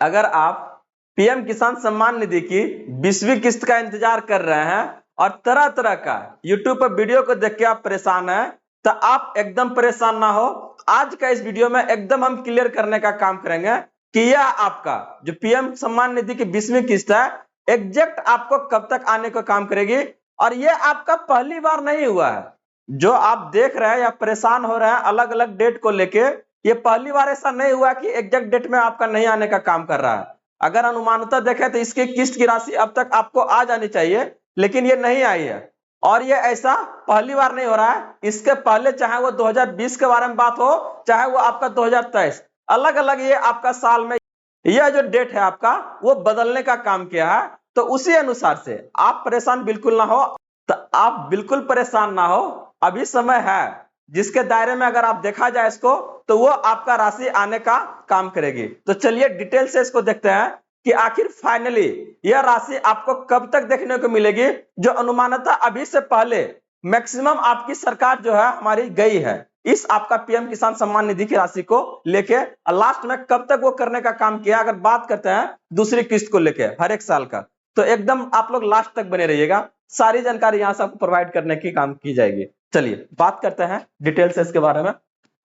अगर आप पीएम किसान सम्मान निधि की 20वीं किस्त का इंतजार कर रहे हैं और तरह तरह का यूट्यूब पर वीडियो को देख के आप परेशान हैं, तो आप एकदम परेशान ना हो। आज का इस वीडियो में एकदम हम क्लियर करने का काम करेंगे कि यह आपका जो पीएम सम्मान निधि की 20वीं किस्त है एग्जैक्ट आपको कब तक आने का काम करेगी। और यह आपका पहली बार नहीं हुआ है जो आप देख रहे हैं या परेशान हो रहे हैं अलग अलग डेट को लेके। ये पहली बार ऐसा नहीं हुआ कि एग्जैक्ट डेट में आपका नहीं आने का काम कर रहा है। अगर अनुमानतः देखें तो इसकी किस्त की राशि अब तक आपको आ जानी चाहिए, लेकिन ये नहीं आई है। और ये ऐसा पहली बार नहीं हो रहा है, इसके पहले चाहे वो 2020 के बारे में बात हो चाहे वो आपका 2023, अलग अलग ये आपका साल में यह जो डेट है आपका वो बदलने का काम किया है। तो उसी अनुसार से आप परेशान बिल्कुल ना हो, तो आप बिल्कुल परेशान ना हो, अभी समय है जिसके दायरे में अगर आप देखा जाए इसको तो वो आपका राशि आने का काम करेगी। तो चलिए डिटेल से इसको देखते हैं कि आखिर फाइनली यह राशि आपको कब तक देखने को मिलेगी, जो अनुमानतः अभी से पहले मैक्सिमम आपकी सरकार जो है हमारी गई है इस आपका पीएम किसान सम्मान निधि की राशि को लेके। लास्ट में कब तक वो करने का काम किया, अगर बात करते हैं दूसरी किस्त को लेके हर एक साल का, तो एकदम आप लोग लास्ट तक बने रहिएगा, सारी जानकारी यहाँ से आपको प्रोवाइड करने की काम की जाएगी। चलिए बात करते हैं डिटेल से इसके बारे में।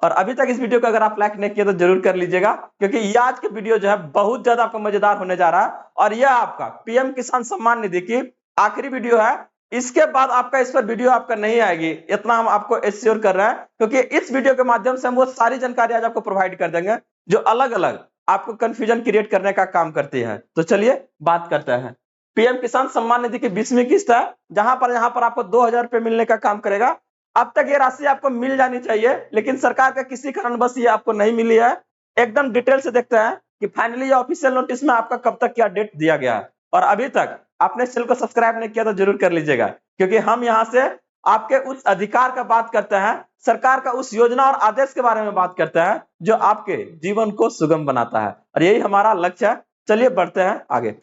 और अभी तक इस वीडियो को अगर आप लाइक नहीं किया तो जरूर कर लीजिएगा, क्योंकि ये आज के वीडियो जो है बहुत ज्यादा आपको मजेदार होने जा रहा है। और यह आपका पीएम किसान सम्मान निधि की आखिरी वीडियो है, इसके बाद आपका इस पर वीडियो आपका नहीं आएगी, इतना हम आपको एश्योर कर रहे हैं, क्योंकि इस वीडियो के माध्यम से हम वो सारी जानकारी आज आपको प्रोवाइड कर देंगे जो अलग अलग आपको कंफ्यूजन क्रिएट करने का काम करती है। तो चलिए बात करते हैं। पीएम किसान सम्मान निधि की 20वीं किस्त है, जहां पर यहाँ पर आपको 2000 रुपए मिलने का काम करेगा। अब तक ये राशि आपको मिल जानी चाहिए, लेकिन सरकार का किसी कारणवश ये आपको नहीं मिली है। एकदम डिटेल से देखते हैं कि फाइनली ये ऑफिशियल नोटिस में आपका कब तक क्या डेट दिया गया है। और अभी तक आपने चैनल को सब्सक्राइब नहीं किया तो जरूर कर लीजिएगा, क्योंकि हम यहाँ से आपके उस अधिकार का बात करते हैं, सरकार का उस योजना और आदेश के बारे में बात करते हैं जो आपके जीवन को सुगम बनाता है, और यही हमारा लक्ष्य है। चलिए बढ़ते हैं आगे।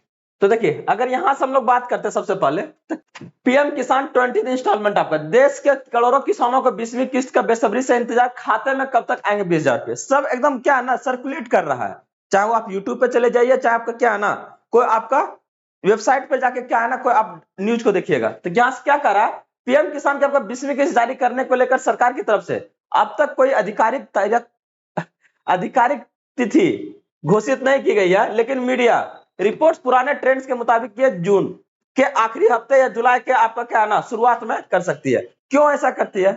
तो देखिए अगर यहां से हम लोग बात करते हैं सबसे पहले तो पीएम किसान 20 इंस्टॉलमेंट आपका देश के करोड़ों किसानों को 20वीं किस्त का बेसब्री से इंतजार, खाते में कब तक आएंगे 20,000 रुपए, सब एकदम क्या है ना सर्कुलेट कर रहा है। चाहे वो आप यूट्यूब पे चले जाइए, चाहे आपका क्या है ना कोई आपका वेबसाइट पे जाके क्या है ना कोई आप न्यूज को देखिएगा, तो यहाँ से क्या कर रहा है पीएम किसान के आपका 20वीं किस्त जारी करने को लेकर सरकार की तरफ से अब तक कोई आधिकारिक तिथि घोषित नहीं की गई है। लेकिन मीडिया रिपोर्ट्स पुराने ट्रेंड्स के मुताबिक ये जून के आखिरी हफ्ते या जुलाई के आपका क्या ना शुरुआत में कर सकती है। क्यों ऐसा करती है?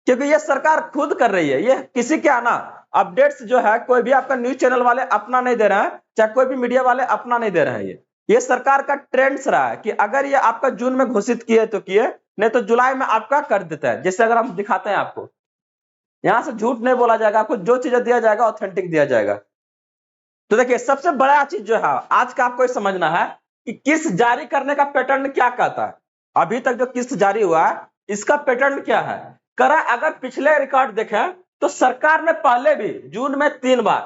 क्योंकि ये सरकार खुद कर रही है, ये किसी के आना अपडेट्स जो है कोई भी आपका न्यूज चैनल वाले अपना नहीं दे रहे हैं, चाहे कोई भी मीडिया वाले अपना नहीं दे रहे हैं। ये सरकार का ट्रेंड्स रहा है कि अगर ये आपका जून में घोषित किए तो किए, नहीं तो जुलाई में आपका कर देता है। जैसे अगर हम दिखाते हैं आपको, यहां से झूठ नहीं बोला जाएगा, आपको जो चीजें दिया जाएगा ऑथेंटिक दिया जाएगा। तो देखिए सबसे बड़ा चीज जो है आज का आपको समझना है कि किस्त जारी करने का पैटर्न क्या कहता है। अभी तक जो किस्त जारी हुआ है इसका पैटर्न क्या है, करा अगर पिछले रिकॉर्ड देखें तो सरकार ने पहले भी जून में 3 बार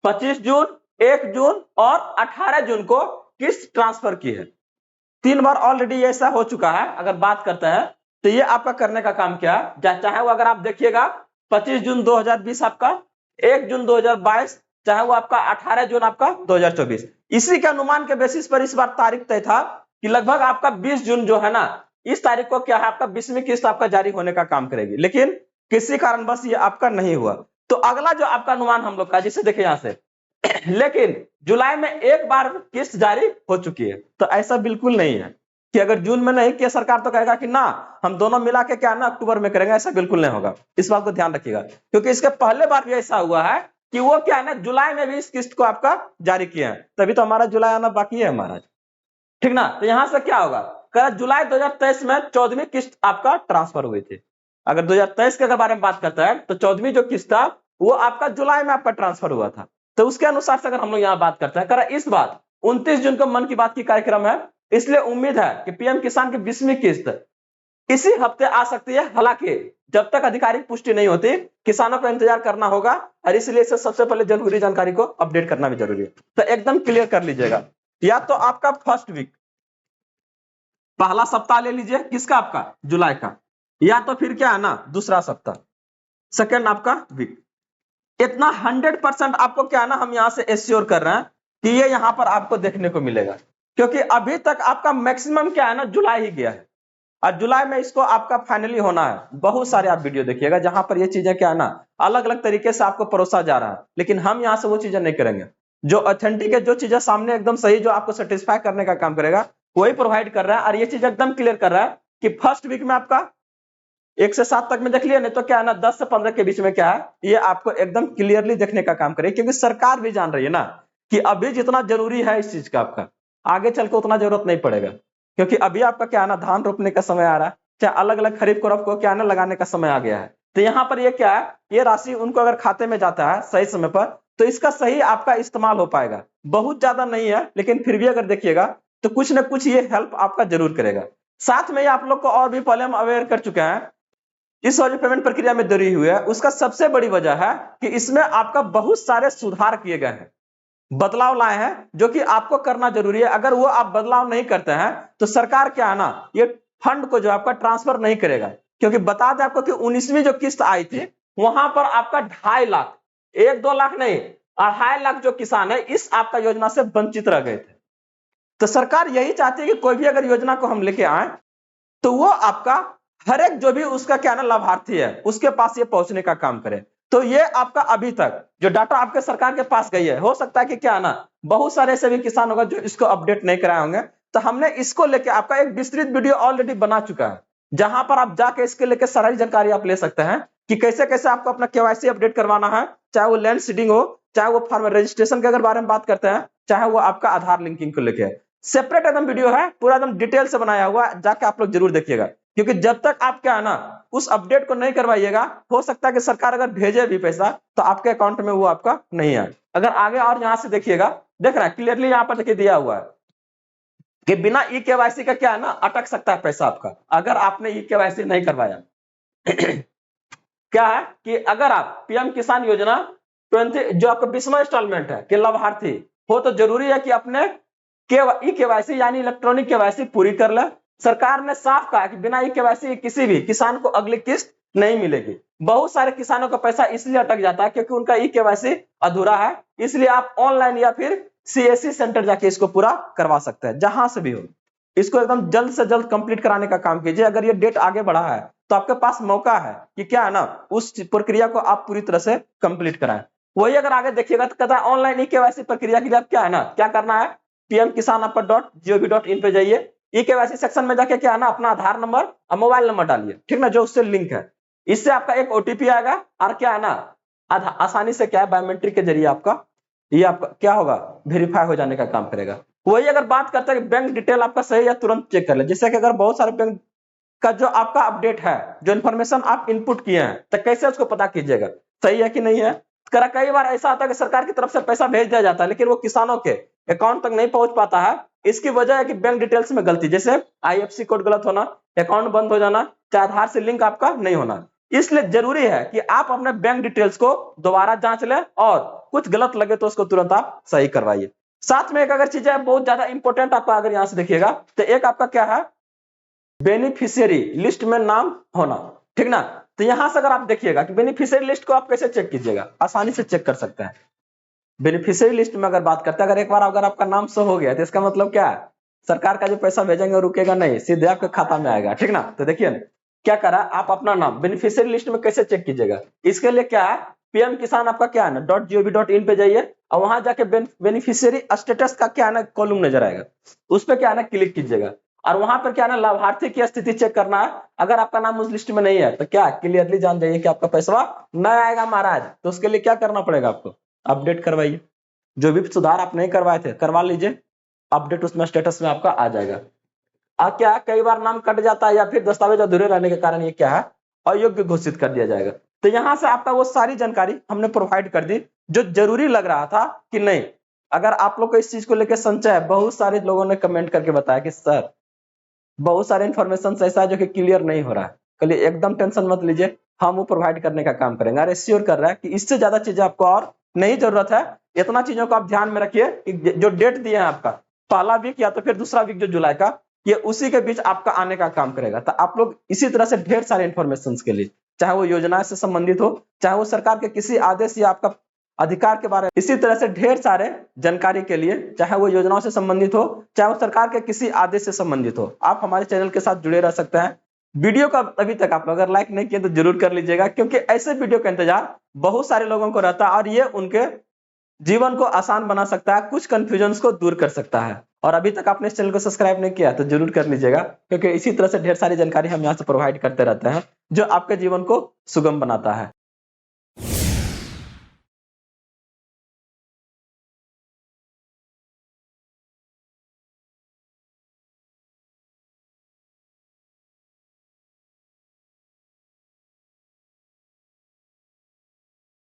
25 जून, 1 जून और 18 जून को किस्त ट्रांसफर की है। 3 बार ऑलरेडी ऐसा हो चुका है। अगर बात करते हैं तो ये आपका करने का काम क्या है, चाहे वो अगर आप देखिएगा 25 जून 2020 आपका, 1 जून 2022, चाहे वो आपका 18 जून आपका 2024। इसी के अनुमान के बेसिस पर इस बार तारीख तय था कि लगभग आपका 20 जून जो है ना इस तारीख को क्या है आपका 20वीं किस्त आपका जारी होने का काम करेगी, लेकिन किसी कारणवश ये आपका नहीं हुआ। तो अगला जो आपका अनुमान हम लोग का, जिसे देखिए यहां से लेकिन जुलाई में एक बार किस्त जारी हो चुकी है। तो ऐसा बिल्कुल नहीं है कि अगर जून में नहीं किया सरकार तो कहेगा कि ना हम दोनों मिला के क्या ना अक्टूबर में करेंगे, ऐसा बिल्कुल नहीं होगा। इस बात को ध्यान रखिएगा, क्योंकि इसके पहले बार भी ऐसा हुआ है कि वो क्या है ना जुलाई में भी इस किस्त को आपका जारी किया है, तभी तो हमारा जुलाई आना बाकी है हमारा, ठीक ना। तो यहां से क्या होगा, जुलाई 2023 में 14वीं किस्त आपका ट्रांसफर हुई थी। अगर 2023 के बारे में बात करता है तो 14वीं जो किस्त था वो आपका जुलाई में आपका ट्रांसफर हुआ था। तो उसके अनुसार से अगर हम लोग यहाँ बात करते हैं, इस बार 29 जून को मन की बात की कार्यक्रम है, इसलिए उम्मीद है कि पीएम किसान की 20वीं किस्त इसी हफ्ते आ सकती है। हालांकि जब तक आधिकारिक पुष्टि नहीं होती किसानों को इंतजार करना होगा, और इसलिए इसे सबसे पहले जरूरी जानकारी को अपडेट करना भी जरूरी है। तो एकदम क्लियर कर लीजिएगा, या तो आपका फर्स्ट वीक पहला सप्ताह ले लीजिए किसका आपका जुलाई का, या तो फिर क्या है ना दूसरा सप्ताह सेकंड आपका वीक। इतना 100% आपको क्या है ना हम यहां से एश्योर कर रहे हैं कि ये यहाँ पर आपको देखने को मिलेगा, क्योंकि अभी तक आपका मैक्सिमम क्या है ना, जुलाई ही गया है और जुलाई में इसको आपका फाइनली होना है। बहुत सारे आप वीडियो देखिएगा जहां पर ये चीजें क्या है ना, अलग अलग तरीके से आपको परोसा जा रहा है, लेकिन हम यहाँ से वो चीजें नहीं करेंगे। जो ऑथेंटिक है, जो चीजें सामने एकदम सही, जो आपको सेटिस्फाई करने का काम करेगा, वही प्रोवाइड कर रहा है। और ये चीज एकदम क्लियर कर रहा है कि फर्स्ट वीक में आपका 1 से 7 तक में देख लिया, नहीं तो क्या है ना 10 से 15 के बीच में क्या है, ये आपको एकदम क्लियरली देखने का काम करेगा, क्योंकि सरकार भी जान रही है ना कि अभी जितना जरूरी है इस चीज का, आपका आगे चल के उतना जरूरत नहीं पड़ेगा, क्योंकि अभी आपका क्या है ना, धान रोपने का समय आ रहा है, चाहे अलग अलग खरीफ क्रॉप को क्या है ना लगाने का समय आ गया है। तो यहाँ पर ये क्या है, ये राशि उनको अगर खाते में जाता है सही समय पर, तो इसका सही आपका इस्तेमाल हो पाएगा। बहुत ज्यादा नहीं है, लेकिन फिर भी अगर देखिएगा तो कुछ ना कुछ ये हेल्प आपका जरूर करेगा। साथ में आप लोग को और भी पहले हम अवेयर कर चुके हैं, इस वाली पेमेंट प्रक्रिया में देरी हुई है, उसका सबसे बड़ी वजह है कि इसमें आपका बहुत सारे सुधार किए गए हैं, बदलाव लाए हैं, जो कि आपको करना जरूरी है। अगर वो आप बदलाव नहीं करते हैं तो सरकार क्या है ना, ये फंड को जो आपका ट्रांसफर नहीं करेगा। क्योंकि बता दें आपको कि 19वीं जो किस्त आई थी, वहां पर आपका 2.5 लाख, 1-2 लाख नहीं, 2.5 लाख जो किसान है इस आपका योजना से वंचित रह गए थे। तो सरकार यही चाहती है कि कोई भी अगर योजना को हम लेके आए तो वो आपका हर एक जो भी उसका क्या ना लाभार्थी है उसके पास ये पहुंचने का काम करे। तो ये आपका अभी तक जो डाटा आपके सरकार के पास गई है, हो सकता है कि क्या ना बहुत सारे ऐसे भी किसान होगा जो इसको अपडेट नहीं कराए होंगे। तो हमने इसको लेके आपका एक विस्तृत वीडियो ऑलरेडी बना चुका है, जहां पर आप जाके इसके लेके सारी जानकारी आप ले सकते हैं कि कैसे कैसे आपको अपना केवाईसी अपडेट करवाना है, चाहे वो लैंड सीडिंग हो, चाहे वो फार्मर रजिस्ट्रेशन के अगर बारे में बात करते हैं, चाहे वो आपका आधार लिंकिंग को लेके सेपरेट एकदम वीडियो है, पूरा एकदम डिटेल से बनाया हुआ, जाके आप लोग जरूर देखिएगा। क्योंकि जब तक आप क्या है ना उस अपडेट को नहीं करवाइएगा, हो सकता है कि सरकार अगर भेजे भी पैसा तो आपके अकाउंट में वो आपका नहीं आए। अगर आगे और यहाँ से देखिएगा, देख रहे हैं क्लियरली यहाँ पर देखिए दिया हुआ है कि बिना ई केवाईसी का क्या है ना अटक सकता है पैसा आपका, अगर आपने ई केवाईसी नहीं करवाया। क्या है कि अगर आप पीएम किसान योजना 20 जो आपका 20वां इंस्टॉलमेंट है के लाभार्थी हो, तो जरूरी है कि अपने ई केवाईसी यानी इलेक्ट्रॉनिक केवाईसी पूरी कर ले। सरकार ने साफ कहा कि बिना ई केवाईसी किसी भी किसान को अगली किस्त नहीं मिलेगी। बहुत सारे किसानों का पैसा इसलिए अटक जाता है क्योंकि उनका ई केवाईसी अधूरा है, इसलिए आप ऑनलाइन या फिर सीएससी सेंटर जाके इसको पूरा करवा सकते हैं, जहां से भी हो। इसको एकदम जल्द से जल्द कंप्लीट कराने का काम कीजिए। अगर ये डेट आगे बढ़ा है तो आपके पास मौका है कि क्या है ना उस प्रक्रिया को आप पूरी तरह से कंप्लीट कराएं। वही अगर आगे देखिएगा तो कहता है ऑनलाइन ई केवाईसी प्रक्रिया के लिए आप क्या है ना क्या करना है, पीएम किसान आपका .gov.in पे जाइए, ई केवाईसी सेक्शन में जाके क्या है ना अपना आधार नंबर और मोबाइल नंबर डालिए, ठीक ना, जो उससे लिंक है। इससे आपका एक ओटीपी आएगा और क्या है ना आसानी से क्या है बायोमेट्रिक के जरिए आपका ये आपका क्या होगा वेरीफाई हो जाने का काम करेगा। वही अगर बात करते हैं कि बैंक डिटेल आपका सही है, तुरंत चेक कर ले। जैसे कि अगर बहुत सारे बैंक का जो आपका अपडेट है, जो इन्फॉर्मेशन आप इनपुट किए हैं, तो कैसे उसको पता कीजिएगा सही है कि नहीं है। कई बार ऐसा होता है कि सरकार की तरफ से पैसा भेज दिया जाता है लेकिन वो किसानों के अकाउंट तक नहीं पहुंच पाता है। इसकी वजह है कि बैंक डिटेल्स में गलती, जैसे आईएफएससी कोड गलत होना, अकाउंट बंद हो जाना, चाहे आधार से लिंक आपका नहीं होना। इसलिए जरूरी है कि आप अपने बैंक डिटेल्स को दोबारा जांच लें और कुछ गलत लगे तो उसको तुरंत आप सही करवाइए। साथ में एक अगर चीजें बहुत ज्यादा इंपॉर्टेंट आपका अगर यहां से देखिएगा तो एक आपका क्या है बेनिफिशियरी लिस्ट में नाम होना, ठीक ना। तो यहां से अगर आप देखिएगा कि बेनिफिशियरी लिस्ट को आप कैसे चेक कीजिएगा, आसानी से चेक कर सकते हैं। बेनिफिशियरी लिस्ट में अगर बात करते हैं, अगर एक बार अगर आपका नाम शो हो गया तो इसका मतलब क्या है, सरकार का जो पैसा भेजेंगे वो रुकेगा नहीं, सीधे आपके खाता में आएगा, ठीक ना। तो देखिए क्या करा, आप अपना नाम बेनिफिशियरी लिस्ट में कैसे चेक कीजिएगा, इसके लिए क्या है पीएम किसान आपका क्या है ना .gov.in पे जाइए और वहां जाके बेनिफिशियरी स्टेटस का क्या है ना कॉलम नजर आएगा, उस पर क्या है ना क्लिक कीजिएगा और वहां पर क्या है ना लाभार्थी की स्थिति चेक करना है। अगर आपका नाम उस लिस्ट में नहीं है तो क्या क्लियरली जान जाइए कि आपका पैसा न आएगा महाराज। तो उसके लिए क्या करना पड़ेगा, आपको अपडेट करवाइए, जो भी सुधार आप नहीं करवाए थे करवा लीजिए, अपडेट उसमें स्टेटस में आपका आ जाएगा। क्या कई बार नाम कट जाता है या फिर दस्तावेज अधूरे रहने के कारण ये क्या है अयोग्य घोषित कर दिया जाएगा। तो यहां से आपका वो सारी जानकारी हमने प्रोवाइड कर दी जो जरूरी लग रहा था कि नहीं। अगर आप लोग को इस चीज को लेकर संशय है, बहुत सारे लोगों ने कमेंट करके बताया कि सर बहुत सारे इन्फॉर्मेशन ऐसा है जो कि क्लियर नहीं हो रहा है, कलिए एकदम टेंशन मत लीजिए, हम वो प्रोवाइड करने का काम करेंगे। अरे श्योर कर रहा है कि इससे ज्यादा चीजें आपको और नहीं जरूरत है। इतना चीजों को आप ध्यान में रखिए कि जो डेट दिए हैं आपका पहला वीक या तो फिर दूसरा वीक जो जुलाई का, ये उसी के बीच आपका आने का काम करेगा। तो आप लोग इसी तरह से ढेर सारे इन्फॉर्मेशन के लिए, चाहे वो योजना से संबंधित हो, चाहे वो सरकार के किसी आदेश या आपका अधिकार के बारे में, इसी तरह से ढेर सारे जानकारी के लिए, चाहे वो योजनाओं से संबंधित हो, चाहे वो सरकार के किसी आदेश से संबंधित हो, आप हमारे चैनल के साथ जुड़े रह सकते हैं। वीडियो को अभी तक आप अगर लाइक नहीं किए तो जरूर कर लीजिएगा, क्योंकि ऐसे वीडियो का इंतजार बहुत सारे लोगों को रहता है और ये उनके जीवन को आसान बना सकता है, कुछ कंफ्यूजन को दूर कर सकता है। और अभी तक आपने इस चैनल को सब्सक्राइब नहीं किया तो जरूर कर लीजिएगा, क्योंकि इसी तरह से ढेर सारी जानकारी हम यहाँ से प्रोवाइड करते रहते हैं जो आपके जीवन को सुगम बनाता है।